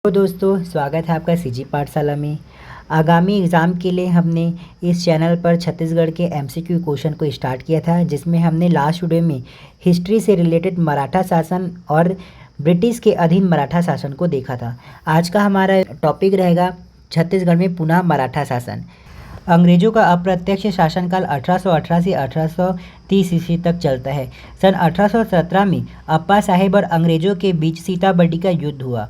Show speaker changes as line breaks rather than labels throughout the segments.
तो दोस्तों, स्वागत है आपका सीजी पाठशाला में। आगामी एग्ज़ाम के लिए हमने इस चैनल पर छत्तीसगढ़ के एमसीक्यू क्वेश्चन को स्टार्ट किया था, जिसमें हमने लास्ट वीडियो में हिस्ट्री से रिलेटेड मराठा शासन और ब्रिटिश के अधीन मराठा शासन को देखा था। आज का हमारा टॉपिक रहेगा छत्तीसगढ़ में पुनः मराठा शासन। अंग्रेज़ों का अप्रत्यक्ष शासनकाल 1818 से 1830 ईस्वी तक चलता है। सन 1817 में अप्पा साहेब और अंग्रेज़ों के बीच सीताबर्डी का युद्ध हुआ,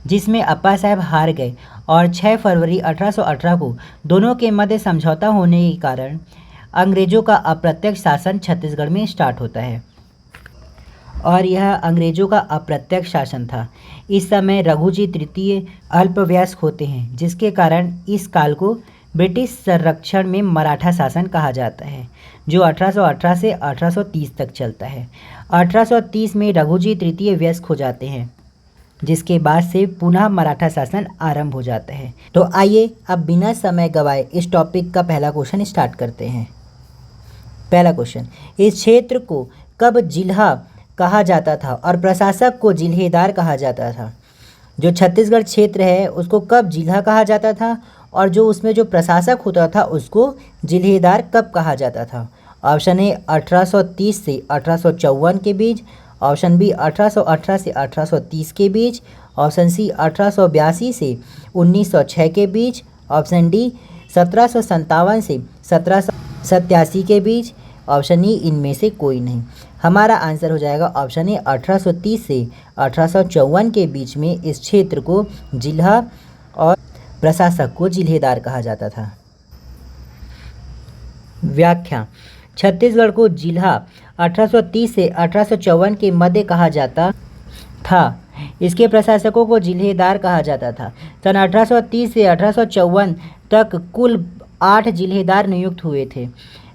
जिसमें अप्पा साहब हार गए और 6 फरवरी 1818 को दोनों के मध्य समझौता होने के कारण अंग्रेज़ों का अप्रत्यक्ष शासन छत्तीसगढ़ में स्टार्ट होता है। और यह अंग्रेज़ों का अप्रत्यक्ष शासन था। इस समय रघुजी तृतीय अल्पवयस्क होते हैं, जिसके कारण इस काल को ब्रिटिश संरक्षण में मराठा शासन कहा जाता है, जो 1818 से 1830 तक चलता है। 1830 में रघुजी तृतीय वयस्क हो जाते हैं, जिसके बाद से पुनः मराठा शासन आरंभ हो जाता है। तो आइए अब बिना समय गवाए इस टॉपिक का पहला क्वेश्चन स्टार्ट करते हैं। पहला क्वेश्चन, इस क्षेत्र को कब जिल्हा कहा जाता था और प्रशासक को जिल्हेदार कहा जाता था? जो छत्तीसगढ़ क्षेत्र है उसको कब जिल्हा कहा जाता था और जो उसमें जो प्रशासक होता था उसको जिल्हेदार कब कहा जाता था? ऑप्शन ए 1830 से 1854 के बीच, ऑप्शन बी 1818 से 1830 के बीच, ऑप्शन सी 1882 से 1906 के बीच, ऑप्शन डी 1757 से 1787 के बीच, ऑप्शन ई इनमें से कोई नहीं। हमारा आंसर हो जाएगा ऑप्शन ए 1830 से 1854 के बीच में इस क्षेत्र को जिल्हा और प्रशासक को जिल्हेदार कहा जाता था। व्याख्या, छत्तीसगढ़ को जिल्हा 1830 से 1854 के मध्य कहा जाता था। इसके प्रशासकों को जिल्हेदार कहा जाता था। सन 1830 से 1854 तक कुल 8 जिल्हेदार नियुक्त हुए थे।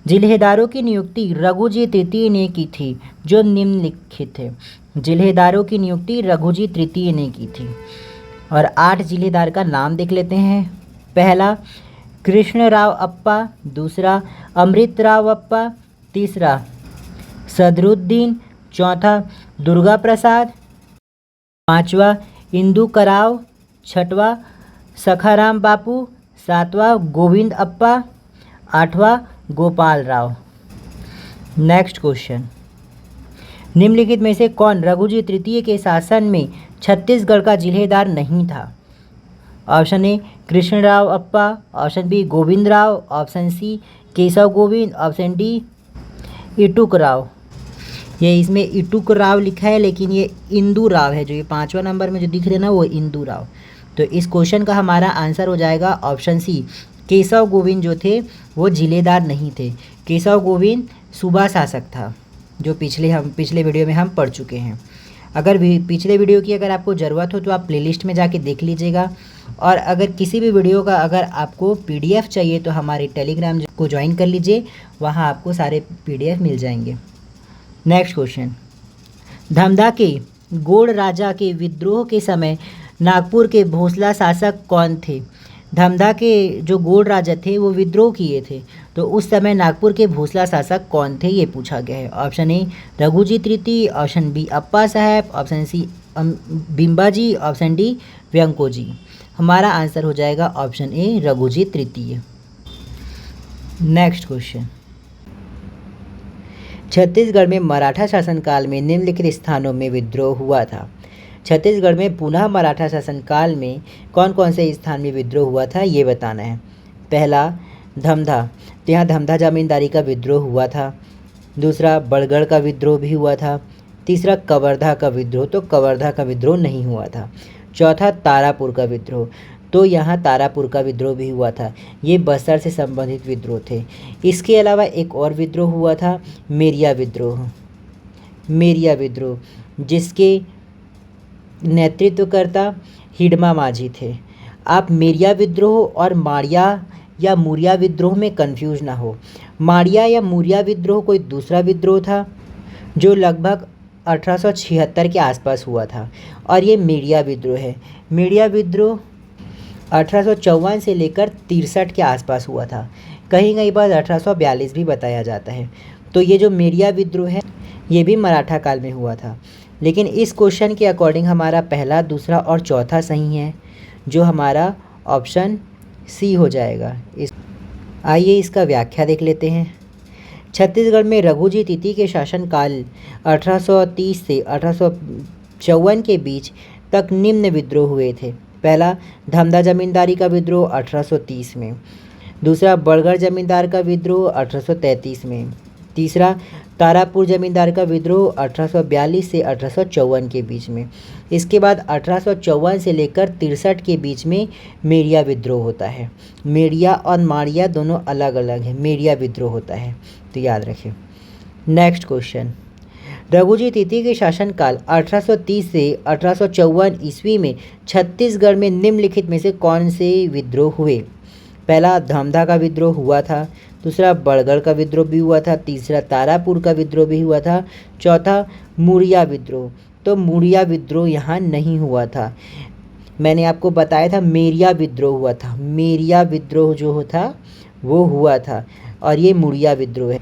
जिल्हेदारों की नियुक्ति रघुजी तृतीय ने की थी, जो निम्नलिखित थे। जिल्हेदारों की नियुक्ति रघुजी तृतीय ने की थी। और 8 जिल्हेदार का नाम देख लेते हैं। पहला कृष्णराव अप्पा, दूसरा अमृतराव अप्पा, तीसरा सदरुद्दीन, चौथा दुर्गा प्रसाद, पांचवा इंदु कराव, छठवा सखाराम बापू, सातवां गोविंद अप्पा, आठवां गोपाल राव। नेक्स्ट क्वेश्चन, निम्नलिखित में से कौन रघुजी तृतीय के शासन में छत्तीसगढ़ का जिल्हेदार नहीं था? Option A Krishnarao Appa, option B Govind Rao, option C Keshav Govind, option D Ituk Rao. ये इसमें इटुक राव लिखा है, लेकिन ये इंदु राव है। जो ये 5वां नंबर में जो दिख रहे ना, वो इंदु राव। तो इस क्वेश्चन का हमारा आंसर हो जाएगा ऑप्शन सी, केशव गोविंद जो थे वो जिलेदार नहीं थे। केशव गोविंद सूबा शासक था, जो पिछले वीडियो में हम पढ़ चुके हैं। अगर पिछले वीडियो की अगर आपको ज़रूरत हो तो आप प्लेलिस्ट में जाके देख लीजिएगा। और अगर किसी भी वीडियो का अगर आपको पीडीएफ चाहिए तो हमारे टेलीग्राम को ज्वाइन कर लीजिए, वहाँ आपको सारे पीडीएफ मिल जाएंगे। नेक्स्ट क्वेश्चन, धमधा के गोड़ राजा के विद्रोह के समय नागपुर के भोसला शासक कौन थे? धमधा के जो गोड़ राजा थे वो विद्रोह किए थे, तो उस समय नागपुर के भोसला शासक कौन थे ये पूछा गया है। ऑप्शन ए रघुजी तृतीय, option B Appa Sahab, option C Bimbaji, option D Vyankoji. हमारा आंसर हो जाएगा ऑप्शन ए रघुजी तृतीय। नेक्स्ट क्वेश्चन, छत्तीसगढ़ में मराठा शासनकाल में निम्नलिखित स्थानों में विद्रोह हुआ था। छत्तीसगढ़ में पुनः मराठा शासनकाल में कौन कौन से स्थान में विद्रोह हुआ था ये बताना है। पहला धमधा, तो यहाँ धमधा जमींदारी का विद्रोह हुआ था। दूसरा बड़गढ़ का विद्रोह भी हुआ था। तीसरा कवर्धा का विद्रोह, तो कवर्धा का विद्रोह नहीं हुआ था। चौथा तारापुर का विद्रोह, तो यहाँ तारापुर का विद्रोह भी हुआ था। ये बस्तर से संबंधित विद्रोह थे। इसके अलावा एक और विद्रोह हुआ था, मेरिया विद्रोह। मेरिया विद्रोह जिसके नेतृत्वकर्ता हिडमा माझी थे। आप मेरिया विद्रोह और माड़िया या मूरिया विद्रोह में कंफ्यूज ना हो। माड़िया या मूरिया विद्रोह कोई दूसरा विद्रोह था जो लगभग 1876 के आसपास हुआ था, और ये मेरिया विद्रोह है। मेरिया विद्रोह 1854 से लेकर 63 के आसपास हुआ था। कहीं कहीं पर 1842 भी बताया जाता है। तो ये जो मेरिया विद्रोह है ये भी मराठा काल में हुआ था। लेकिन इस क्वेश्चन के अकॉर्डिंग हमारा पहला, दूसरा और चौथा सही है, जो हमारा ऑप्शन सी हो जाएगा। आइए इसका व्याख्या देख लेते हैं। छत्तीसगढ़ में रघुजी तिथि के शासनकाल 1830 से 1854 के बीच तक निम्न विद्रोह हुए थे। पहला, धमधा जमींदारी का विद्रोह 1830 में। दूसरा, बड़गढ़ जमींदार का विद्रोह 1833 में। तीसरा, तारापुर जमींदार का विद्रोह 1842 से 1854 के बीच में। इसके बाद 1854 से लेकर 63 के बीच में मेरिया विद्रोह होता है। मेरिया और मारिया दोनों अलग अलग हैं, मेरिया विद्रोह होता है, तो याद रखें। नेक्स्ट क्वेश्चन, रघुजी तिथि के शासनकाल 1830 से 1854 ईस्वी में छत्तीसगढ़ में निम्नलिखित में से कौन से विद्रोह हुए? पहला, धमधा का विद्रोह हुआ था। दूसरा, बड़गढ़ का विद्रोह भी हुआ था। तीसरा, तारापुर का विद्रोह भी हुआ था। चौथा, मुड़िया विद्रोह। तो मुड़िया विद्रोह यहाँ नहीं हुआ था। मैंने आपको बताया था मेरिया विद्रोह हुआ था। मेरिया विद्रोह जो था वो हुआ था, और ये मुड़िया विद्रोह है।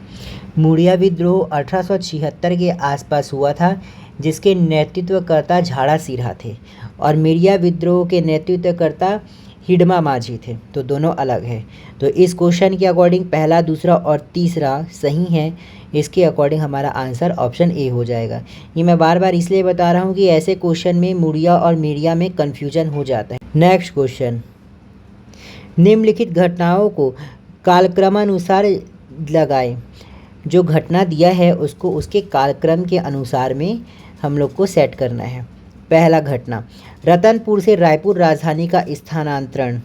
मुड़िया विद्रोह 1876 के आसपास हुआ था, जिसके नेतृत्वकर्ता झाड़ा सिरहा थे, और मेरिया विद्रोह के नेतृत्वकर्ता हिडमा माझी थे। तो दोनों अलग है। तो इस क्वेश्चन के अकॉर्डिंग पहला, दूसरा और तीसरा सही है। इसके अकॉर्डिंग हमारा आंसर ऑप्शन ए हो जाएगा। ये मैं बार बार इसलिए बता रहा हूँ कि ऐसे क्वेश्चन में मुड़िया और मेरिया में कन्फ्यूजन हो जाता है। नेक्स्ट क्वेश्चन, निम्नलिखित घटनाओं को कालक्रमानुसार लगाएं। जो घटना दिया है उसको उसके कालक्रम के अनुसार में हम लोग को सेट करना है। पहला घटना, रतनपुर से रायपुर राजधानी का स्थानांतरण।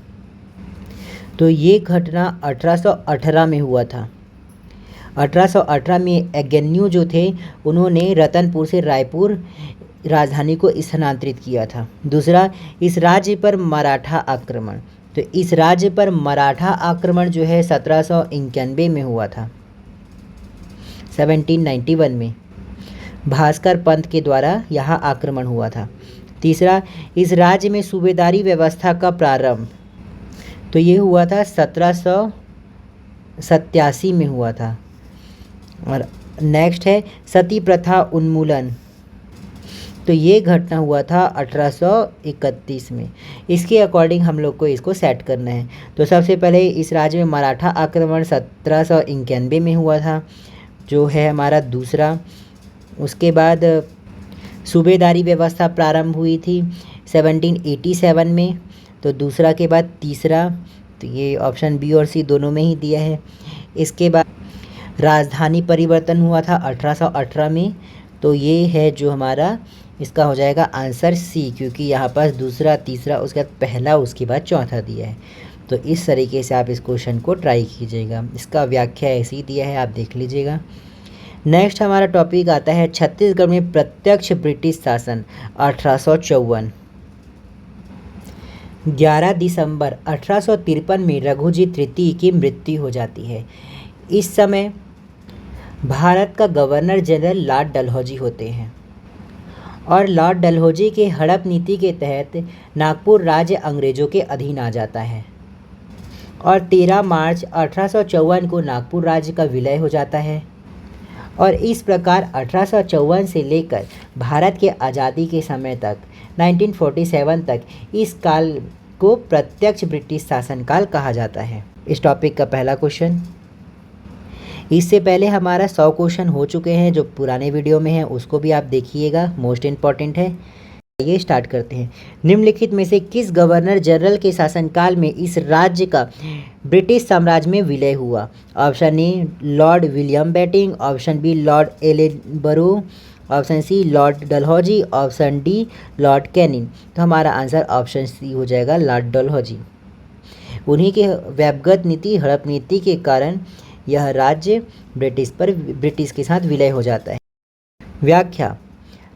तो ये घटना 1818 में हुआ था। 1818 में एगेन्यू जो थे उन्होंने रतनपुर से रायपुर राजधानी को स्थानांतरित किया था। दूसरा, इस राज्य पर मराठा आक्रमण। तो इस राज्य पर मराठा आक्रमण जो है 1791 में हुआ था। 1791 में भास्कर पंत के द्वारा यहाँ आक्रमण हुआ था। तीसरा, इस राज्य में सूबेदारी व्यवस्था का प्रारंभ। तो ये हुआ था 1787 में हुआ था। और नेक्स्ट है सती प्रथा उन्मूलन। तो ये घटना हुआ था 1831 में। इसके अकॉर्डिंग हम लोग को इसको सेट करना है। तो सबसे पहले इस राज्य में मराठा आक्रमण 1791 में हुआ था, जो है हमारा दूसरा। उसके बाद सूबेदारी व्यवस्था प्रारंभ हुई थी 1787 में। तो दूसरा के बाद तीसरा, तो ये ऑप्शन बी और सी दोनों में ही दिया है। इसके बाद राजधानी परिवर्तन हुआ था 1818 में। तो ये है जो हमारा, इसका हो जाएगा आंसर सी, क्योंकि यहाँ पर दूसरा, तीसरा, उसके बाद पहला, उसके बाद चौथा दिया है। तो इस तरीके से आप इस क्वेश्चन को ट्राई कीजिएगा। इसका व्याख्या ऐसे ही दिया है, आप देख लीजिएगा। नेक्स्ट हमारा टॉपिक आता है छत्तीसगढ़ में प्रत्यक्ष ब्रिटिश शासन 1854। 11 दिसंबर 1853 में रघुजी तृतीय की मृत्यु हो जाती है। इस समय भारत का गवर्नर जनरल लॉर्ड डलहौजी होते हैं, और लॉर्ड डलहौजी के हड़प नीति के तहत नागपुर राज्य अंग्रेजों के अधीन आ जाता है, और 13 मार्च 1854 को नागपुर राज्य का विलय हो जाता है। और इस प्रकार 1854 से लेकर भारत के आज़ादी के समय तक 1947 तक इस काल को प्रत्यक्ष ब्रिटिश शासनकाल कहा जाता है। इस टॉपिक का पहला क्वेश्चन। इससे पहले हमारा 100 क्वेश्चन हो चुके हैं, जो पुराने वीडियो में है उसको भी आप देखिएगा, मोस्ट इम्पॉर्टेंट है। ये स्टार्ट करते हैं। निम्नलिखित में से किस गवर्नर जनरल के शासनकाल में इस राज्य का ब्रिटिश साम्राज्य में विलय हुआ? Option A Lord William Bentinck, option B Lord Ellenborough, option C Lord Dalhousie, option D Lord Canning. तो हमारा आंसर ऑप्शन सी हो जाएगा, लॉर्ड डलहौजी। उन्हीं के व्यवगत नीति, हड़प नीति के कारण यह राज्य ब्रिटिश के साथ विलय हो जाता है। व्याख्या,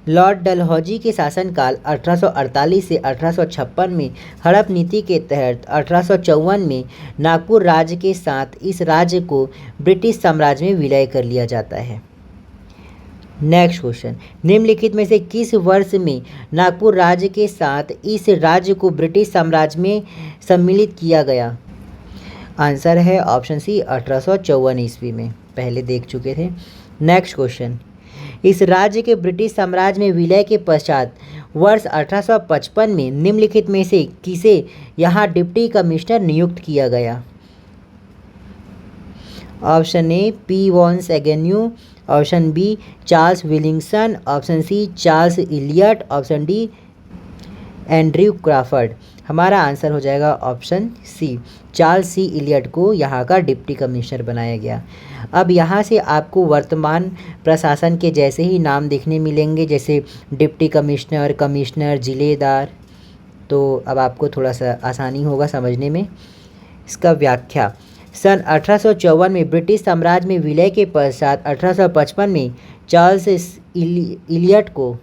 लॉर्ड डलहौजी के शासनकाल 1848 से 1856 में हड़प नीति के तहत 1854 में नागपुर राज्य के साथ इस राज्य को ब्रिटिश साम्राज्य में विलय कर लिया जाता है। नेक्स्ट क्वेश्चन, निम्नलिखित में से किस वर्ष में नागपुर राज्य के साथ इस राज्य को ब्रिटिश साम्राज्य में सम्मिलित किया गया? आंसर है ऑप्शन सी 1854 ईस्वी में, पहले देख चुके थे। नेक्स्ट क्वेश्चन, इस राज्य के ब्रिटिश साम्राज्य में विलय के पश्चात वर्ष 1855 में निम्नलिखित में से किसे यहाँ डिप्टी कमिश्नर नियुक्त किया गया? Option A P Vans Agnew, option B Charles Willingson, option C Charles Elliott, option D Andrew Crawford. हमारा आंसर हो जाएगा option C, Charles C Elliott को यहाँ का डिप्टी कमिश्नर बनाया गया। अब यहाँ से आपको वर्तमान प्रशासन के जैसे ही नाम देखने मिलेंगे, जैसे डिप्टी कमिश्नर, कमिश्नर, जिलेदार। तो अब आपको थोड़ा सा आसानी होगा समझने में। इसका व्याख्या, सन 1854 में ब्रिटिश साम्राज्य में विलय के पश्चात 1855 में चार्ल्स इलियट को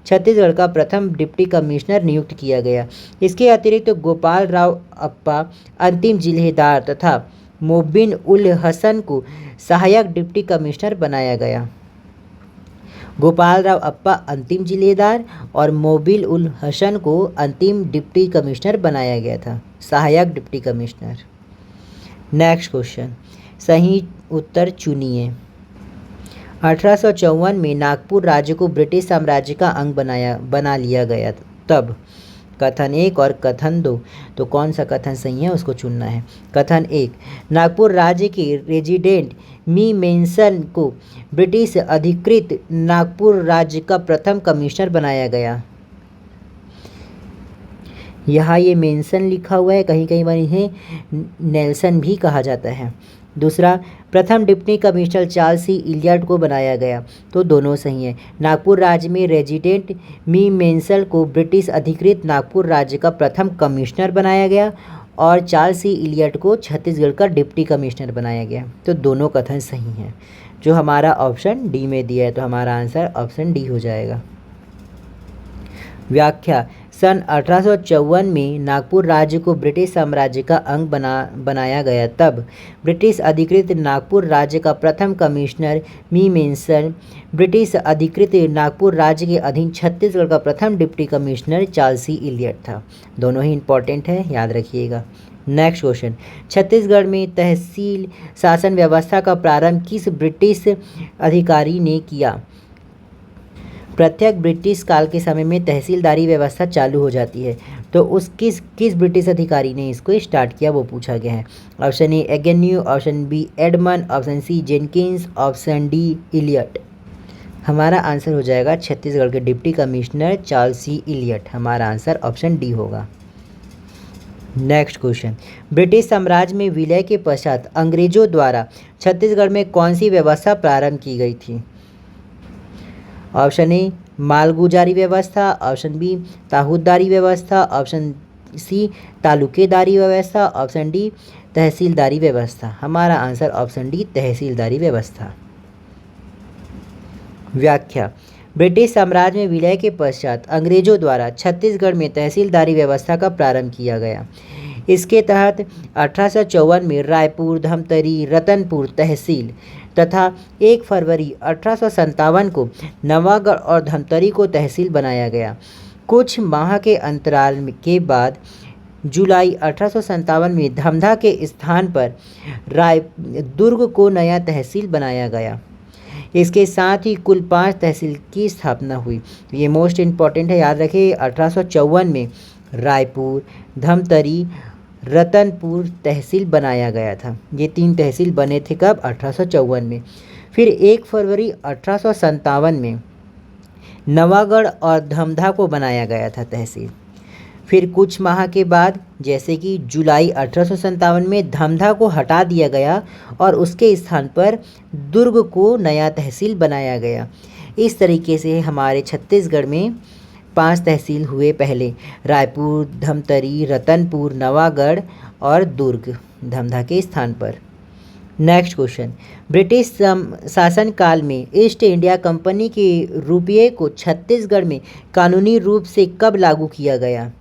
छत्तीसगढ़ का प्रथम डिप्टी कमिश्नर नियुक्त किया गया। इसके अतिरिक्त गोपाल राव अप्पा अंतिम जिलेदार तथा मोबिन उल हसन को सहायक डिप्टी कमिश्नर बनाया गया। गोपाल राव अप्पा अंतिम जिलेदार और मोबिल उल हसन को अंतिम डिप्टी कमिश्नर बनाया गया था, सहायक डिप्टी कमिश्नर। नेक्स्ट क्वेश्चन, सही उत्तर चुनिए। 1854 में नागपुर राज्य को ब्रिटिश साम्राज्य का अंग बना लिया गया तब। कथन 1 और कथन 2, तो कौन सा कथन सही है उसको चुनना है। कथन 1, नागपुर राज्य के रेजिडेंट मी मेंसन को ब्रिटिश अधिकृत नागपुर राज्य का प्रथम कमिश्नर बनाया गया। यहाँ ये मेंसन लिखा हुआ है, कहीं कहीं बार इन्हें नेल्सन भी कहा जाता है। दूसरा, प्रथम deputy commissioner Charles C Elliott को बनाया गया, तो दोनों सही हैं। नागपुर राज्य में रेजिडेंट मी मेंसल को ब्रिटिश अधिकृत नागपुर राज्य का प्रथम कमिश्नर बनाया गया और चार्ल्स सी इलियट को छत्तीसगढ़ का डिप्टी कमिश्नर बनाया गया, तो दोनों कथन सही हैं। जो हमारा ऑप्शन डी में दिया है, तो हमारा आंसर ऑप्शन डी हो जाएगा। व्याख्या, सन 1854 में नागपुर राज्य को ब्रिटिश साम्राज्य का अंग बनाया गया तब ब्रिटिश अधिकृत नागपुर राज्य का प्रथम कमिश्नर मी मेंसन ब्रिटिश अधिकृत नागपुर राज्य के अधीन छत्तीसगढ़ का प्रथम deputy commissioner Charles C Elliot था। दोनों ही इंपॉर्टेंट है, याद रखिएगा। नेक्स्ट क्वेश्चन, छत्तीसगढ़ में तहसील शासन व्यवस्था का प्रारंभ किस ब्रिटिश अधिकारी ने किया? प्रत्येक ब्रिटिश काल के समय में तहसीलदारी व्यवस्था चालू हो जाती है, तो उस किस ब्रिटिश अधिकारी ने इसको स्टार्ट किया वो पूछा गया है। Option A Agnew, option B Edmund, option C Jenkins, option D Elliott. हमारा आंसर हो जाएगा छत्तीसगढ़ के deputy commissioner Charles C Elliott. हमारा आंसर ऑप्शन डी होगा। नेक्स्ट क्वेश्चन, ब्रिटिश साम्राज्य में विलय के पश्चात अंग्रेजों द्वारा छत्तीसगढ़ में कौन सी व्यवस्था प्रारंभ की गई थी? ऑप्शन ए मालगुजारी व्यवस्था, ऑप्शन बी ताहूदारी व्यवस्था, ऑप्शन सी तालुकेदारी व्यवस्था, ऑप्शन डी तहसीलदारी व्यवस्था। हमारा आंसर ऑप्शन डी तहसीलदारी व्यवस्था। व्याख्या, ब्रिटिश साम्राज्य में विलय के पश्चात अंग्रेजों द्वारा छत्तीसगढ़ में तहसीलदारी व्यवस्था का प्रारंभ किया गया। इसके तहत 1854 में रायपुर, धमतरी, रतनपुर तहसील तथा 1 फरवरी 1857 को नवागढ़ और धमतरी को तहसील बनाया गया। कुछ माह के अंतराल के बाद जुलाई 1857 में धमधा के स्थान पर दुर्ग को नया तहसील बनाया गया। इसके साथ ही कुल 5 तहसील की स्थापना हुई। ये मोस्ट इम्पॉर्टेंट है, याद रखिए। 1854 में रायपुर, धमतरी, रतनपुर तहसील बनाया गया था। ये 3 तहसील बने थे कब? 1854 में। फिर 1 फरवरी 1857 में नवागढ़ और धमधा को बनाया गया था तहसील। फिर कुछ माह के बाद जैसे कि जुलाई 1857 में धमधा को हटा दिया गया और उसके स्थान पर दुर्ग को नया तहसील बनाया गया। इस तरीके से हमारे छत्तीसगढ़ में 5 तहसील हुए पहले, रायपुर, धमतरी, रतनपुर, नवागढ़ और दुर्ग धमधा के स्थान पर। नेक्स्ट क्वेश्चन, ब्रिटिश शासनकाल में ईस्ट इंडिया कंपनी के रुपये को छत्तीसगढ़ में कानूनी रूप से कब लागू किया गया?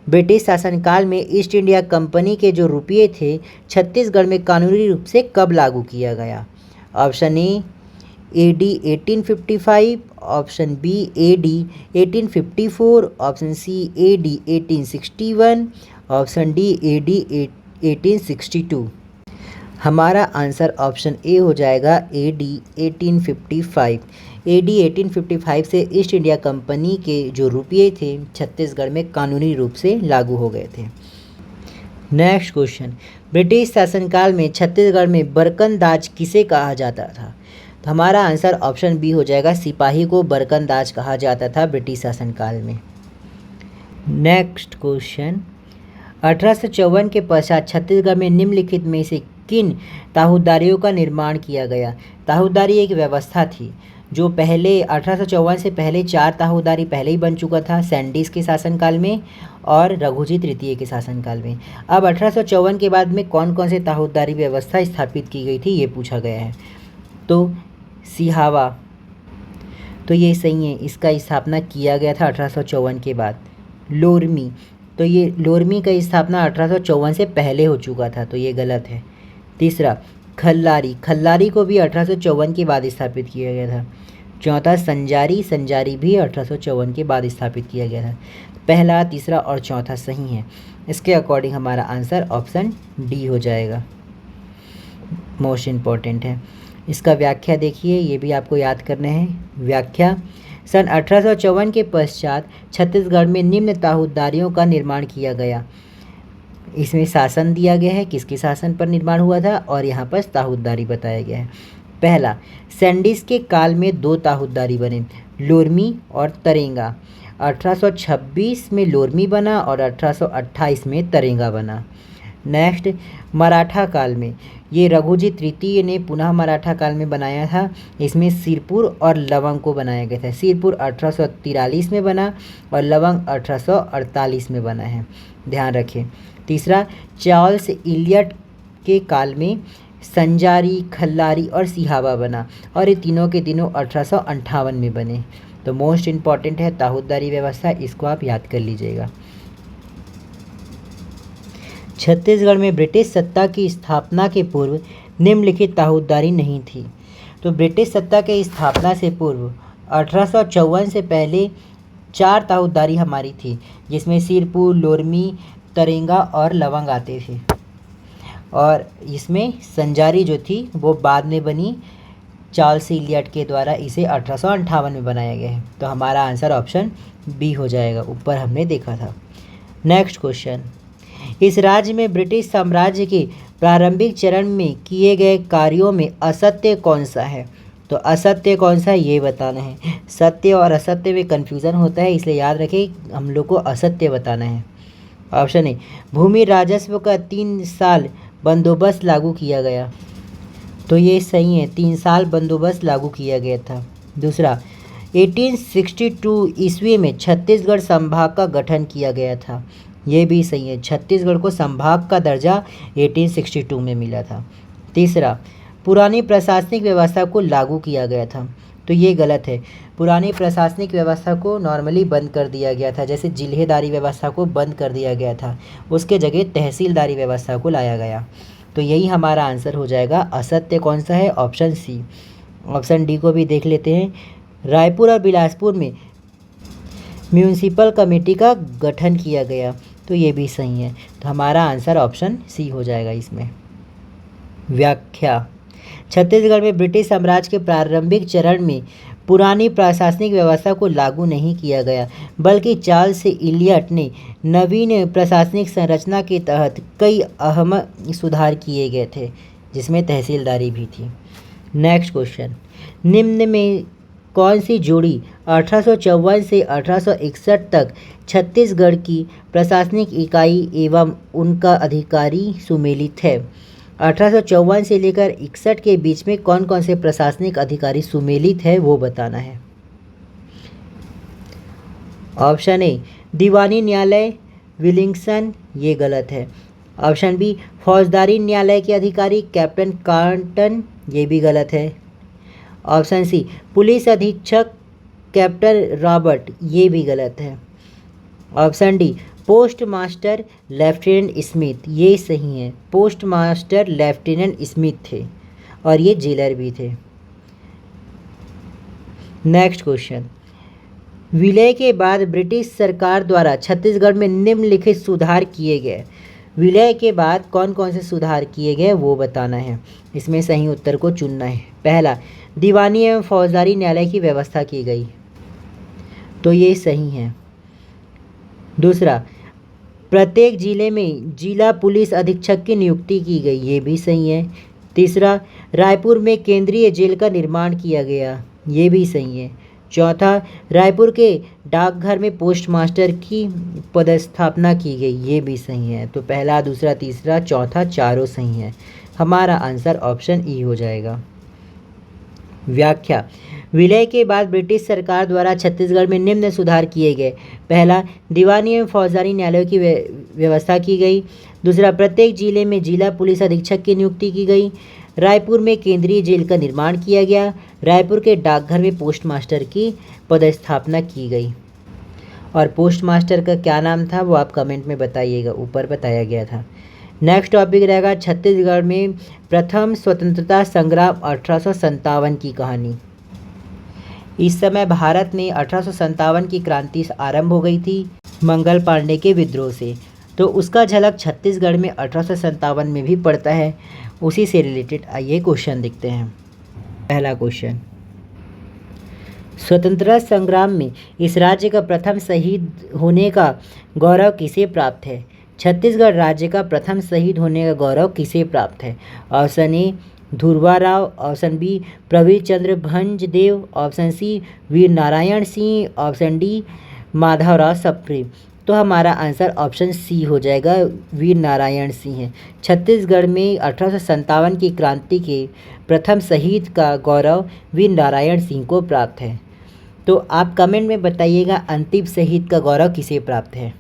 ब्रिटिश शासनकाल में ईस्ट इंडिया कंपनी के जो रुपये थे छत्तीसगढ़ में कानूनी रूप से कब लागू किया गया? Option A AD 1855, option B AD 1854, option C AD 1861, option D AD 1862। हमारा आंसर ऑप्शन ए हो जाएगा AD 1855। AD 1855 से ईस्ट इंडिया कंपनी के जो रुपये थे छत्तीसगढ़ में कानूनी रूप से लागू हो गए थे। नेक्स्ट क्वेश्चन, ब्रिटिश शासनकाल में छत्तीसगढ़ में बरकंदाज किसे कहा जाता था? तो हमारा आंसर ऑप्शन बी हो जाएगा, सिपाही को बरकंदाज कहा जाता था ब्रिटिश शासनकाल में। नेक्स्ट क्वेश्चन, 1854 के पश्चात छत्तीसगढ़ में निम्नलिखित में से किन ताहूदारियों का निर्माण किया गया? ताहूदारी एक व्यवस्था थी जो पहले 1854 से पहले 4 ताहूदारी पहले ही बन चुका था, सैंडिस के शासनकाल में और रघुजी तृतीय के शासनकाल में। अब 1854 के बाद में कौन कौन से ताहूदारी व्यवस्था स्थापित की गई थी ये पूछा गया है। तो सिहावा, तो ये सही है, इसका स्थापना किया गया था 1854 के बाद। लोरमी, तो ये लोरमी का स्थापना 1854 से पहले हो चुका था, तो ये गलत है। तीसरा खल्लारी, खल्लारी को भी 1854 के बाद स्थापित किया गया था। चौथा संजारी, संजारी भी 1854 के बाद स्थापित किया गया था। पहला, तीसरा और चौथा सही है। इसके अकॉर्डिंग हमारा आंसर ऑप्शन डी हो जाएगा, मोस्ट इम्पॉर्टेंट है। इसका व्याख्या देखिए, ये भी आपको याद करना है। व्याख्या, सन 1854 के पश्चात छत्तीसगढ़ में निम्न ताहूदारियों का निर्माण किया गया। इसमें शासन दिया गया है, किसके शासन पर निर्माण हुआ था और यहाँ पर ताहूदारी बताया गया है। पहला, सैंडिस के काल में 2 ताहूदारी बने, लोरमी और तरेंगा। 1826 में लोरमी बना और 1828 में तरेंगा बना। नेक्स्ट, मराठा काल में, ये रघुजी तृतीय ने पुनः मराठा काल में बनाया था। इसमें सिरपुर और लवंग को बनाया गया था। सिरपुर 1843 में बना और लवंग 1848 में बना है, ध्यान रखें। तीसरा, चार्ल्स इलियट के काल में संजारी, खल्लारी और सिहावा बना और ये तीनों के तीनों 1858 में बने। तो मोस्ट इम्पॉर्टेंट है ताहूदारी व्यवस्था, इसको आप याद कर लीजिएगा। छत्तीसगढ़ में ब्रिटिश सत्ता की स्थापना के पूर्व निम्नलिखित ताहूदारी नहीं थी। तो ब्रिटिश सत्ता के स्थापना से पूर्व 1854 से पहले 4 ताहूदारी हमारी थी, जिसमें सिरपुर, लोरमी, तरेंगा और लवंग आते थे। और इसमें संजारी जो थी वो बाद में बनी, चार्ल्स इलियट के द्वारा इसे 1858 में बनाया गया है। तो हमारा आंसर ऑप्शन बी हो जाएगा, ऊपर हमने देखा था। नेक्स्ट क्वेश्चन, इस राज्य में ब्रिटिश साम्राज्य के प्रारंभिक चरण में किए गए कार्यों में असत्य कौन सा है? तो असत्य कौन सा है ये बताना है। सत्य और असत्य में कन्फ्यूज़न होता है, इसलिए याद रखें हम लोग को असत्य बताना है। ऑप्शन ए, भूमि राजस्व का 3 साल बंदोबस्त लागू किया गया। तो ये सही है, 3 साल बंदोबस्त लागू किया गया था। दूसरा, 1862 ईस्वी में छत्तीसगढ़ संभाग का गठन किया गया था। ये भी सही है, छत्तीसगढ़ को संभाग का दर्जा 1862 में मिला था। तीसरा, पुरानी प्रशासनिक व्यवस्था को लागू किया गया था। तो ये गलत है, पुरानी प्रशासनिक व्यवस्था को नॉर्मली बंद कर दिया गया था, जैसे जिलेदारी व्यवस्था को बंद कर दिया गया था, उसके जगह तहसीलदारी व्यवस्था को लाया गया। तो यही हमारा आंसर हो जाएगा। असत्य कौन सा है? Option C. ऑप्शन डी को भी देख लेते हैं। रायपुर और बिलासपुर में म्यूनिसिपल कमेटी का गठन किया गया। तो ये भी सही है, तो हमारा आंसर ऑप्शन सी हो जाएगा इसमें। व्याख्या, छत्तीसगढ़ में ब्रिटिश साम्राज्य के प्रारंभिक चरण में पुरानी प्रशासनिक व्यवस्था को लागू नहीं किया गया, बल्कि चार्ल्स इलियट ने नवीन प्रशासनिक संरचना के तहत कई अहम सुधार किए गए थे, जिसमें तहसीलदारी भी थी। नेक्स्ट क्वेश्चन, निम्न में कौन सी जोड़ी 1854 से 1861 तक छत्तीसगढ़ की प्रशासनिक इकाई एवं उनका अधिकारी सुमेलित है? 1854 से लेकर 61 के बीच में कौन कौन से प्रशासनिक अधिकारी सुमेलित है वो बताना है। ऑप्शन ए, दीवानी न्यायालय विलिंगसन, ये गलत है। ऑप्शन बी, फौजदारी न्यायालय के अधिकारी कैप्टन कार्टन, ये भी गलत है। ऑप्शन सी, पुलिस अधीक्षक कैप्टन रॉबर्ट, ये भी गलत है। Option D, post master lieutenant Smith, ये सही है। पोस्ट मास्टर लेफ्टिनेंट स्मिथ थे और ये जेलर भी थे। नेक्स्ट क्वेश्चन, विलय के बाद ब्रिटिश सरकार द्वारा छत्तीसगढ़ में निम्नलिखित सुधार किए गए। विलय के बाद कौन कौन से सुधार किए गए वो बताना है, इसमें सही उत्तर को चुनना है। पहला, दीवानी एवं फौजदारी न्यायालय की व्यवस्था की गई, तो ये सही है। दूसरा, प्रत्येक जिले में जिला पुलिस अधीक्षक की नियुक्ति की गई, ये भी सही है। तीसरा, रायपुर में केंद्रीय जेल का निर्माण किया गया, ये भी सही है। चौथा, रायपुर के डाकघर में पोस्ट मास्टर की पदस्थापना की गई, ये भी सही है। तो पहला, दूसरा, तीसरा, चौथा चारों सही है। हमारा आंसर ऑप्शन ई हो जाएगा। व्याख्या, विलय के बाद ब्रिटिश सरकार द्वारा छत्तीसगढ़ में निम्न सुधार किए गए। पहला, दीवानी एवं फौजदारी न्यायालयों की व्यवस्था की गई। दूसरा, प्रत्येक जिले में जिला पुलिस अधीक्षक की नियुक्ति की गई। रायपुर में केंद्रीय जेल का निर्माण किया गया। रायपुर के डाकघर में पोस्ट मास्टर की पदस्थापना की गई। और पोस्ट मास्टर का क्या नाम था वो आप कमेंट में बताइएगा, ऊपर बताया गया था। नेक्स्ट टॉपिक रहेगा छत्तीसगढ़ में प्रथम स्वतंत्रता संग्राम 1857 की कहानी। इस समय भारत में 1857 की क्रांति आरंभ हो गई थी मंगल पांडे के विद्रोह से, तो उसका झलक छत्तीसगढ़ में 1857 में भी पड़ता है। उसी से रिलेटेड आइए क्वेश्चन देखते हैं। पहला क्वेश्चन, स्वतंत्रता संग्राम में इस राज्य का प्रथम शहीद होने का गौरव किसे प्राप्त है? छत्तीसगढ़ राज्य का प्रथम शहीद होने का गौरव किसे प्राप्त है? Option A Dhruva Rao, option B Pravir Chandra Bhanjdeo, option C Veer Narayan Singh, option D Madhavrao Sapre. तो हमारा आंसर ऑप्शन सी हो जाएगा, वीर नारायण सिंह है। छत्तीसगढ़ में 1857 की क्रांति के प्रथम शहीद का गौरव वीर नारायण सिंह को प्राप्त है। तो आप कमेंट में बताइएगा अंतिम शहीद का गौरव किसे प्राप्त है।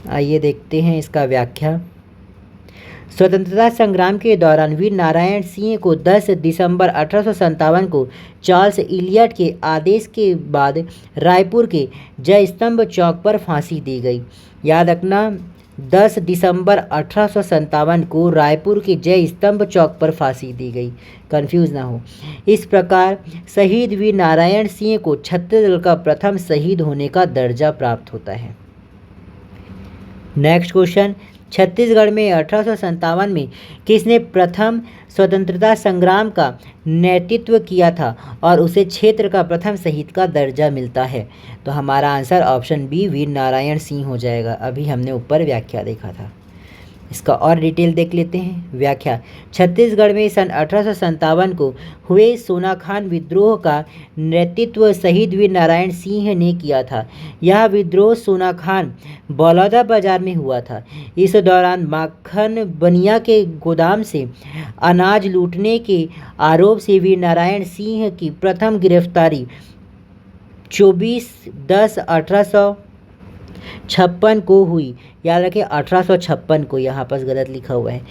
आइए देखते हैं इसका व्याख्या। स्वतंत्रता संग्राम के दौरान वीर नारायण सिंह को 10 दिसंबर 1857 को चार्ल्स इलियट के आदेश के बाद रायपुर के जय स्तंभ चौक पर फांसी दी गई। याद रखना, 10 दिसंबर 1857 को रायपुर के जय स्तंभ चौक पर फांसी दी गई, कंफ्यूज ना हो। इस प्रकार शहीद वीर नारायण सिंह को छत्तीसगढ़ का प्रथम शहीद होने का दर्जा प्राप्त होता है। नेक्स्ट क्वेश्चन, छत्तीसगढ़ में 1857 में किसने प्रथम स्वतंत्रता संग्राम का नेतृत्व किया था और उसे क्षेत्र का प्रथम शहीद का दर्जा मिलता है? तो हमारा आंसर ऑप्शन बी वीर नारायण सिंह हो जाएगा। अभी हमने ऊपर व्याख्या देखा था, इसका और डिटेल देख लेते हैं। व्याख्या, छत्तीसगढ़ में सन 1857 को हुए सोनाखान विद्रोह का नेतृत्व शहीद वीर नारायण सिंह ने किया था। यह विद्रोह सोनाखान बलौदा बाजार में हुआ था। इस दौरान माखन बनिया के गोदाम से अनाज लूटने के आरोप से वीर नारायण सिंह की प्रथम गिरफ्तारी 24/10/1856 को हुई। याद रखें 1856 को, यहाँ पर गलत लिखा हुआ है।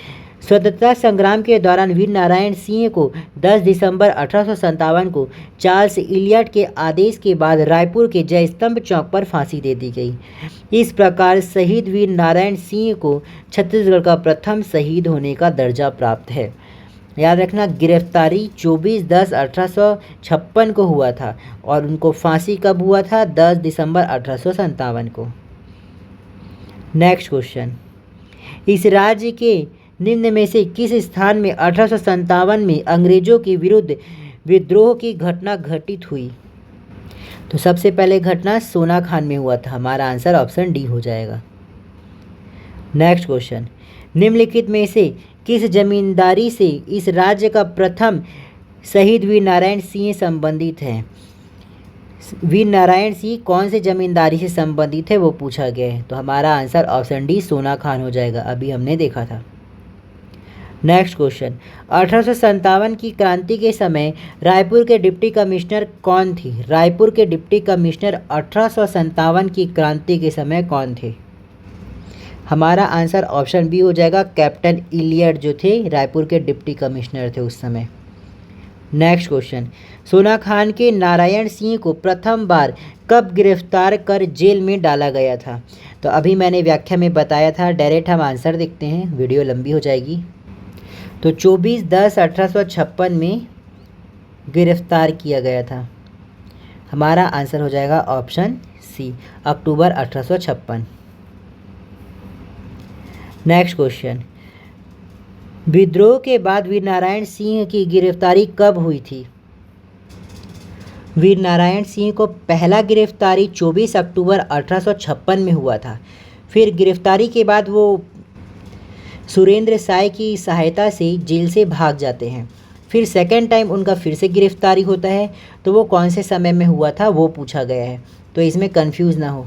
स्वतंत्रता संग्राम के दौरान वीर नारायण सिंह को 10 दिसंबर 1857 को चार्ल्स इलियट के आदेश के बाद रायपुर के जय स्तंभ चौक पर फांसी दे दी गई। इस प्रकार शहीद वीर नारायण सिंह को छत्तीसगढ़ का प्रथम शहीद होने का दर्जा प्राप्त है। याद रखना, गिरफ्तारी 24/10/1856 को हुआ था और उनको फांसी कब हुआ था? 10 दिसंबर 1857 को। नेक्स्ट क्वेश्चन, इस राज्य के निम्न में से किस स्थान में 1857 में अंग्रेजों के विरुद्ध विद्रोह की घटना घटित हुई? तो सबसे पहले घटना सोनाखान में हुआ था। हमारा आंसर ऑप्शन डी हो जाएगा। नेक्स्ट क्वेश्चन, निम्नलिखित में से किस जमींदारी से इस राज्य का प्रथम शहीद वीर नारायण सिंह संबंधित है? वीर नारायण सिंह कौन से जमींदारी से संबंधित है वो पूछा गया है। तो हमारा आंसर ऑप्शन डी सोनाखान हो जाएगा, अभी हमने देखा था। नेक्स्ट क्वेश्चन, 1857 की क्रांति के समय रायपुर के डिप्टी कमिश्नर कौन थी? रायपुर के डिप्टी कमिश्नर 1857 की क्रांति के समय कौन थे? हमारा आंसर ऑप्शन बी हो जाएगा, कैप्टन इलियट जो थे रायपुर के डिप्टी कमिश्नर थे उस समय। नेक्स्ट क्वेश्चन, सोनाखान के नारायण सिंह को प्रथम बार कब गिरफ्तार कर जेल में डाला गया था? तो अभी मैंने व्याख्या में बताया था, डायरेक्ट हम आंसर देखते हैं, वीडियो लंबी हो जाएगी। तो 24/10/1856 में गिरफ्तार किया गया था। हमारा आंसर हो जाएगा ऑप्शन सी, अक्टूबर 1856। नेक्स्ट क्वेश्चन, विद्रोह के बाद वीर नारायण सिंह की गिरफ्तारी कब हुई थी? वीर नारायण सिंह को पहला गिरफ्तारी 24 अक्टूबर 1856 में हुआ था। फिर गिरफ्तारी के बाद वो सुरेंद्र साय की सहायता से जेल से भाग जाते हैं। फिर सेकेंड टाइम उनका फिर से गिरफ्तारी होता है, तो वो कौन से समय में हुआ था वो पूछा गया है, तो इसमें कंफ्यूज ना हो।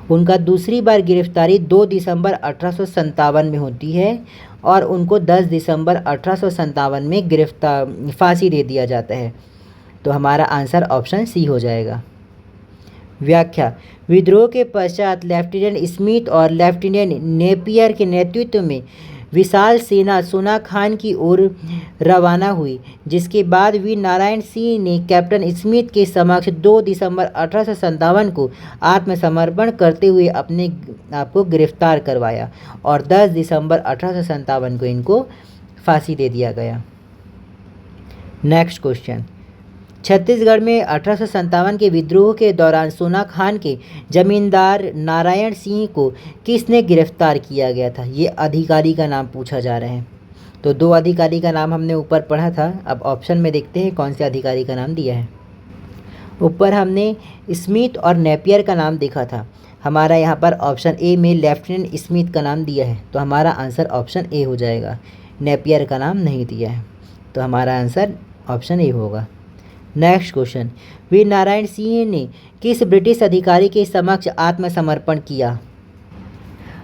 उनका दूसरी बार गिरफ्तारी 2 दिसंबर 1857 में होती है और उनको 10 दिसंबर 1857 में फांसी दे दिया जाता है। तो हमारा आंसर ऑप्शन सी हो जाएगा। व्याख्या। विद्रोह के पश्चात लेफ्टिनेंट स्मिथ और लेफ्टिनेंट नेपियर के नेतृत्व में विशाल सेना सोना खान की ओर रवाना हुई, जिसके बाद वीर नारायण सिंह ने कैप्टन स्मिथ के समक्ष 2 दिसंबर 1857 को आत्मसमर्पण करते हुए अपने आप को गिरफ्तार करवाया और 10 दिसंबर 1857 को इनको फांसी दे दिया गया। Next question. छत्तीसगढ़ में 1857 के विद्रोह के दौरान सोना खान के जमींदार नारायण सिंह को किसने गिरफ्तार किया गया था? ये अधिकारी का नाम पूछा जा रहा है। तो 2 अधिकारी का नाम हमने ऊपर पढ़ा था। अब ऑप्शन में देखते हैं कौन से अधिकारी का नाम दिया है। ऊपर हमने स्मिथ और नेपियर का नाम देखा था। हमारा यहाँ पर ऑप्शन ए में लेफ्टिनेंट स्मिथ का नाम दिया है, तो हमारा आंसर ऑप्शन ए हो जाएगा। नेपियर का नाम नहीं दिया है, तो हमारा आंसर ऑप्शन ए होगा। Next question. वीर नारायण सिंह ने किस ब्रिटिश अधिकारी के समक्ष आत्मसमर्पण किया?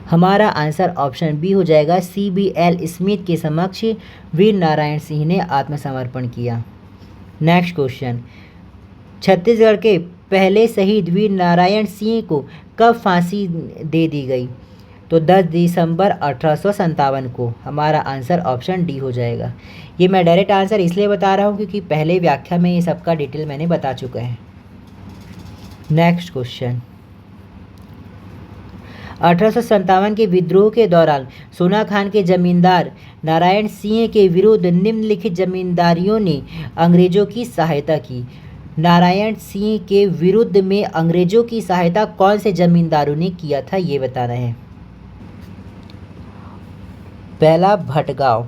हमारा आंसर ऑप्शन बी हो जाएगा। CBL स्मिथ के समक्ष वीर नारायण सिंह ने आत्मसमर्पण किया। Next question. छत्तीसगढ़ के पहले शहीद वीर नारायण सिंह को कब फांसी दे दी गई? तो 10 दिसंबर 1857 को। हमारा आंसर ऑप्शन डी हो जाएगा। ये मैं डायरेक्ट आंसर इसलिए बता रहा हूँ क्योंकि पहले व्याख्या में ये सबका डिटेल मैंने बता चुका है। Next question. 1857 के विद्रोह के दौरान सोना खान के जमींदार नारायण सिंह के विरुद्ध निम्नलिखित जमींदारियों ने अंग्रेजों की सहायता की। नारायण सिंह के विरुद्ध में अंग्रेजों की सहायता कौन से जमींदारों ने किया था, ये बताना है। पहला भटगांव,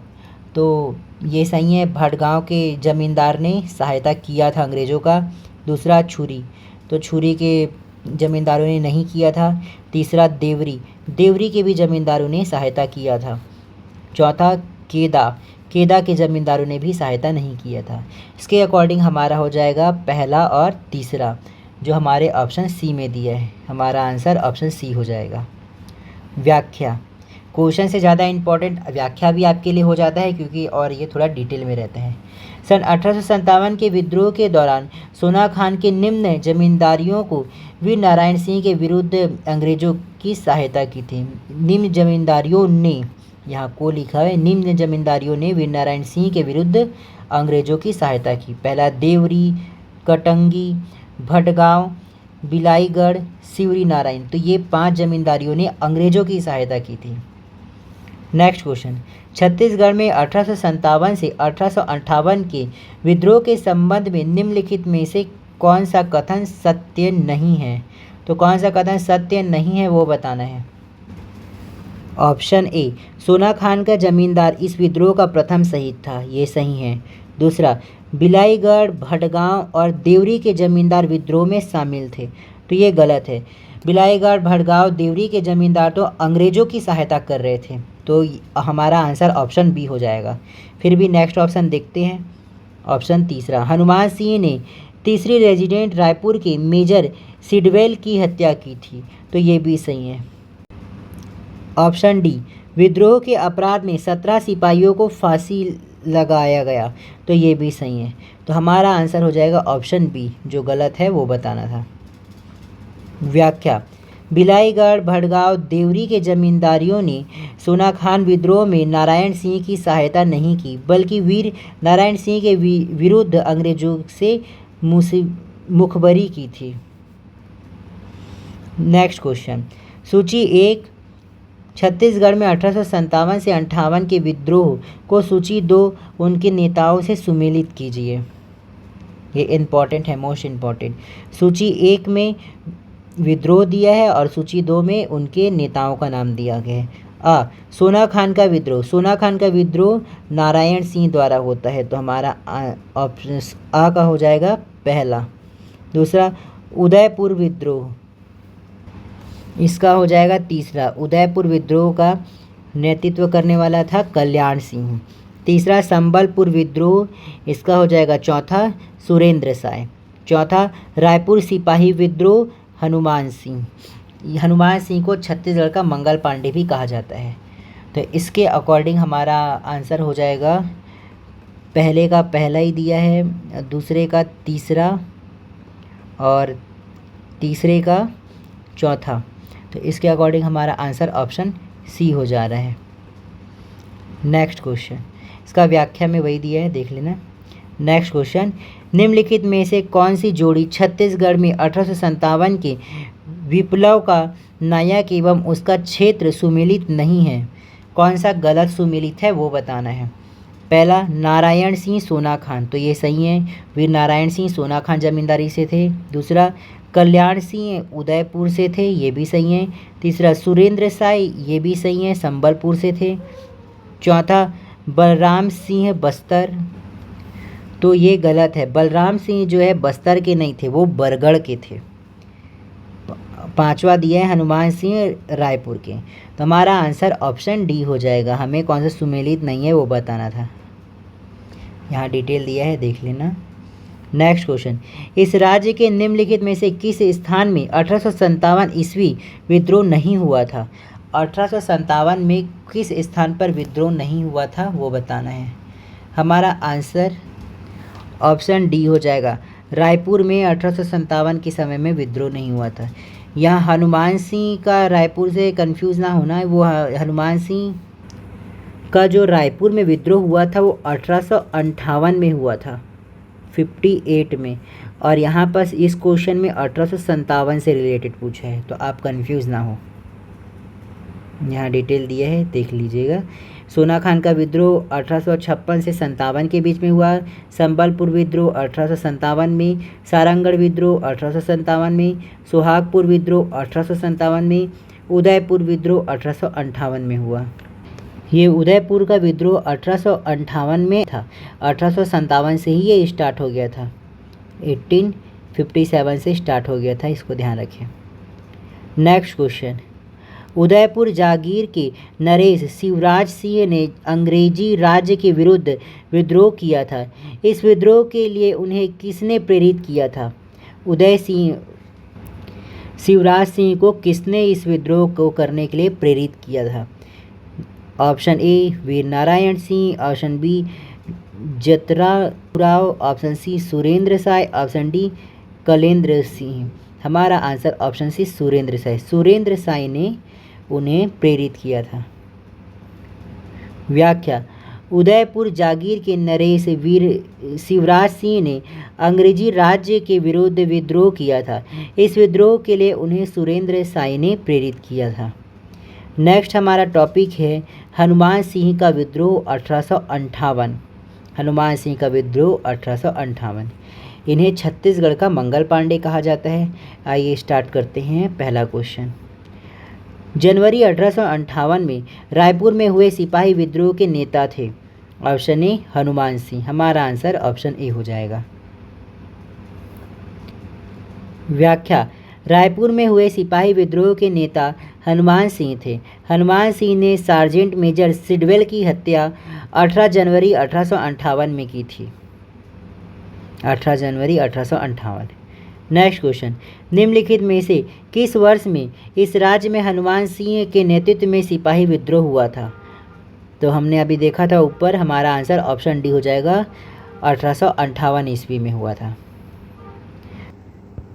तो ये सही है, भटगांव के जमींदार ने सहायता किया था अंग्रेज़ों का। दूसरा छुरी, तो छुरी के जमींदारों ने नहीं किया था। तीसरा देवरी, देवरी के भी जमींदारों ने सहायता किया था। चौथा केदा, केदा के जमींदारों ने भी सहायता नहीं किया था। इसके अकॉर्डिंग हमारा हो जाएगा पहला और तीसरा, जो हमारे ऑप्शन सी में दिया है। हमारा आंसर ऑप्शन सी हो जाएगा। व्याख्या। क्वेश्चन से ज़्यादा इम्पोर्टेंट व्याख्या भी आपके लिए हो जाता है, क्योंकि और ये थोड़ा डिटेल में रहते हैं। सन 1857 के विद्रोह के दौरान सोना खान के निम्न जमींदारियों को वीर नारायण सिंह के विरुद्ध अंग्रेजों की सहायता की थी। निम्न जमींदारियों ने, यहाँ को लिखा है, निम्न जमींदारियों ने वीर नारायण सिंह के विरुद्ध अंग्रेजों की सहायता की। पहला देवरी, कटंगी, भटगांव, बिलाईगढ़, शिवरी नारायण, तो ये 5 जमींदारियों ने अंग्रेजों की सहायता की थी। Next question. छत्तीसगढ़ में 1857 से 1858 के विद्रोह के संबंध में निम्नलिखित में से कौन सा कथन सत्य नहीं है? तो कौन सा कथन सत्य नहीं है वो बताना है। ऑप्शन ए, सोना खान का जमींदार इस विद्रोह का प्रथम शहीद था, ये सही है। दूसरा, बिलाईगढ़, भटगांव और देवरी के जमींदार विद्रोह में शामिल थे, तो ये गलत है। बिलाईगढ़, भटगांव, देवरी के जमींदार तो अंग्रेजों की सहायता कर रहे थे, तो हमारा आंसर ऑप्शन बी हो जाएगा। फिर भी नेक्स्ट ऑप्शन देखते हैं। ऑप्शन तीसरा, हनुमान सिंह ने 3री रेजिडेंट रायपुर के मेजर सिडवेल की हत्या की थी, तो ये भी सही है। ऑप्शन डी, विद्रोह के अपराध में 17 सिपाहियों को फांसी लगाया गया, तो ये भी सही है। तो हमारा आंसर हो जाएगा ऑप्शन बी, जो गलत है वो बताना था। व्याख्या। बिलाईगढ़, भटगांव, देवरी के जमींदारियों ने सोना खान विद्रोह में नारायण सिंह की सहायता नहीं की, बल्कि वीर नारायण सिंह के विरुद्ध अंग्रेजों से मुखबरी की थी। Next question. सूची 1, छत्तीसगढ़ में 1857 से 58 के विद्रोह को सूची 2 उनके नेताओं से सुमेलित कीजिए। ये इम्पॉर्टेंट है, मोस्ट इम्पॉर्टेंट। सूची 1 में विद्रोह दिया है और सूची 2 में उनके नेताओं का नाम दिया गया है। सोना खान का विद्रोह। सोना खान का विद्रोह नारायण सिंह द्वारा होता है, तो हमारा ऑप्शन आ का हो जाएगा पहला। दूसरा, उदयपुर विद्रोह, इसका हो जाएगा तीसरा। उदयपुर विद्रोह का नेतृत्व करने वाला था कल्याण सिंह। तीसरा, संबलपुर विद्रोह, इसका हो जाएगा चौथा, सुरेंद्र साय। चौथा, रायपुर सिपाही विद्रोह, हनुमान सिंह। हनुमान सिंह को छत्तीसगढ़ का मंगल पांडे भी कहा जाता है। तो इसके अकॉर्डिंग हमारा आंसर हो जाएगा, पहले का पहला ही दिया है, दूसरे का तीसरा और तीसरे का चौथा। तो इसके अकॉर्डिंग हमारा आंसर ऑप्शन सी हो जा रहा है। नेक्स्ट क्वेश्चन, इसका व्याख्या में वही दिया है, देख लेना। नेक्स्ट क्वेश्चन, निम्नलिखित में से कौन सी जोड़ी छत्तीसगढ़ में 1857 के विप्लव का नायक एवं उसका क्षेत्र सुमेलित नहीं है? कौन सा गलत सुमेलित है वो बताना है। पहला, नारायण सिंह सोना खान, तो ये सही है, वीर नारायण सिंह सोना खान जमींदारी से थे। दूसरा, कल्याण सिंह उदयपुर से थे, ये भी सही है। तीसरा, सुरेंद्र साय, ये भी सही है, संबलपुर से थे। चौथा, बलराम सिंह बस्तर, तो ये गलत है, बलराम सिंह जो है बस्तर के नहीं थे, वो बरगढ़ के थे। पांचवा दिया है हनुमान सिंह रायपुर के। तो हमारा आंसर ऑप्शन डी हो जाएगा, हमें कौन सा सुमेलित नहीं है वो बताना था। यहाँ डिटेल दिया है, देख लेना। नेक्स्ट क्वेश्चन, इस राज्य के निम्नलिखित में से किस स्थान में 1857 ईस्वी विद्रोह नहीं हुआ था? 1857 में किस स्थान पर विद्रोह नहीं हुआ था वो बताना है। हमारा आंसर ऑप्शन डी हो जाएगा, रायपुर में 1857 के समय में विद्रोह नहीं हुआ था। यहाँ हनुमान सिंह का रायपुर से कंफ्यूज ना होना है, वो हनुमान सिंह का जो रायपुर में विद्रोह हुआ था वो 1858 में हुआ था, 58 में। और यहाँ पर इस क्वेश्चन में 1857 से रिलेटेड पूछा है, तो आप कंफ्यूज ना हो। यहाँ डिटेल दिया है, देख लीजिएगा। सोना खान का विद्रोह 1856 से 57 के बीच में हुआ। संबलपुर विद्रोह 1857 में। सारंगढ़ विद्रोह 1857 में। सोहागपुर विद्रोह 1857 में। उदयपुर विद्रोह 1858 में हुआ। ये उदयपुर का विद्रोह 1858 में था, 1857 से ही ये स्टार्ट हो गया था, 1857 से स्टार्ट हो गया था, इसको ध्यान रखें। नेक्स्ट क्वेश्चन, उदयपुर जागीर के नरेश शिवराज सिंह ने अंग्रेजी राज्य के विरुद्ध विद्रोह किया था। इस विद्रोह के लिए उन्हें किसने प्रेरित किया था? शिवराज सिंह को किसने इस विद्रोह को करने के लिए प्रेरित किया था? Option A Veer Narayan Singh, option B Jatrao, option C Surendra Sai, option D Kalendra Singh. हमारा answer option C Surendra Sai. Surendra Sai ने उन्हें प्रेरित किया था। व्याख्या, उदयपुर जागीर के नरेश वीर शिवराज सिंह ने अंग्रेजी राज्य के विरुद्ध विद्रोह किया था। इस विद्रोह के लिए उन्हें सुरेंद्र साय ने प्रेरित किया था। नेक्स्ट हमारा टॉपिक है हनुमान सिंह का विद्रोह 1858। हनुमान सिंह का विद्रोह 1858। इन्हें छत्तीसगढ़ का मंगल पांडे कहा जाता है। आइए स्टार्ट करते हैं पहला क्वेश्चन। जनवरी 1858 में रायपुर में हुए सिपाही विद्रोह के नेता थे। Option A Hanuman Singh. हमारा आंसर ऑप्शन ए हो जाएगा। व्याख्या, रायपुर में हुए सिपाही विद्रोह के नेता हनुमान सिंह थे। हनुमान सिंह ने सार्जेंट मेजर सिडवेल की हत्या 18 जनवरी 1858 में की थी। 18 जनवरी 1858। नेक्स्ट क्वेश्चन, निम्नलिखित में से किस वर्ष में इस राज्य में हनुमान सिंह के नेतृत्व में सिपाही विद्रोह हुआ था? तो हमने अभी देखा था ऊपर, हमारा आंसर ऑप्शन डी हो जाएगा, 1858 ईस्वी में हुआ था।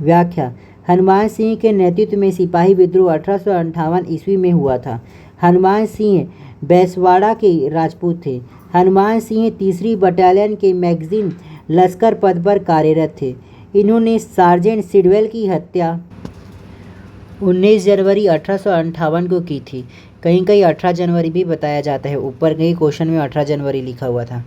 व्याख्या, हनुमान सिंह के नेतृत्व में सिपाही विद्रोह 1858 ईस्वी में हुआ था। हनुमान सिंह बैसवाड़ा के राजपूत थे। हनुमान सिंह 3री बटालियन के मैगजीन लश्कर पद पर कार्यरत थे। इन्होंने सार्जेंट सिडवेल की हत्या 19 जनवरी 1858 को की थी। कहीं कहीं 18 जनवरी भी बताया जाता है, ऊपर कहीं क्वेश्चन में 18 जनवरी लिखा हुआ था।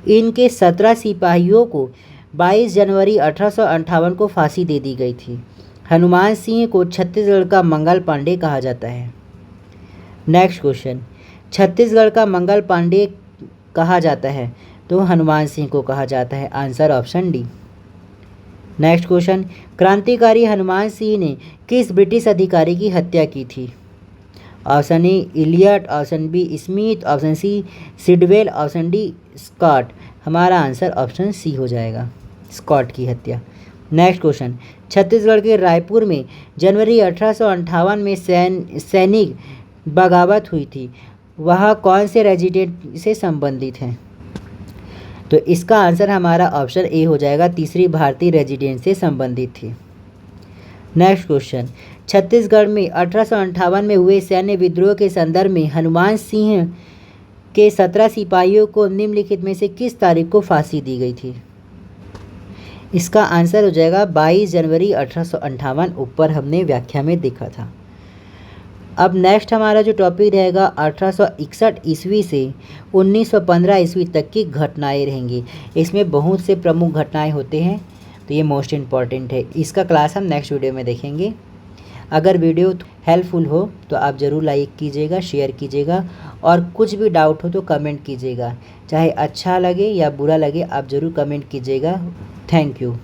इनके 17 सिपाहियों को 22 जनवरी 1858 को फांसी दे दी गई थी। हनुमान सिंह को छत्तीसगढ़ का मंगल पांडे कहा जाता है। नेक्स्ट क्वेश्चन, छत्तीसगढ़ का मंगल पांडे कहा जाता है, तो हनुमान सिंह को कहा जाता है। Answer option D. Next question, क्रांतिकारी हनुमान सिंह ने किस ब्रिटिश अधिकारी की हत्या की थी? Option A Elliott, option B Smith, option C Sidwell, option D Scott. हमारा आंसर ऑप्शन सी हो जाएगा, स्कॉट की हत्या। नेक्स्ट क्वेश्चन, छत्तीसगढ़ के रायपुर में जनवरी 1858 में सैनिक बगावत हुई थी, वह कौन से रेजिडेंट से संबंधित हैं? तो इसका आंसर हमारा ऑप्शन ए हो जाएगा, तीसरी भारतीय रेजिडेंट से संबंधित थी। नेक्स्ट क्वेश्चन, छत्तीसगढ़ में 1858 में हुए सैन्य विद्रोह के संदर्भ में हनुमान सिंह के 17 सिपाहियों को निम्नलिखित में से किस तारीख को फांसी दी गई थी? इसका आंसर हो जाएगा 22 जनवरी 1858, ऊपर हमने व्याख्या में देखा था। अब नेक्स्ट हमारा जो टॉपिक रहेगा 1861 ईस्वी से 1915 ईस्वी तक की घटनाएं रहेंगी। इसमें बहुत से प्रमुख घटनाएं होते हैं, तो ये मोस्ट इम्पॉर्टेंट है। इसका क्लास हम नेक्स्ट वीडियो में देखेंगे। अगर वीडियो हेल्पफुल हो तो आप ज़रूर लाइक कीजिएगा, शेयर कीजिएगा, और कुछ भी डाउट हो तो कमेंट कीजिएगा। चाहे अच्छा लगे या बुरा लगे, आप ज़रूर कमेंट कीजिएगा। Thank you.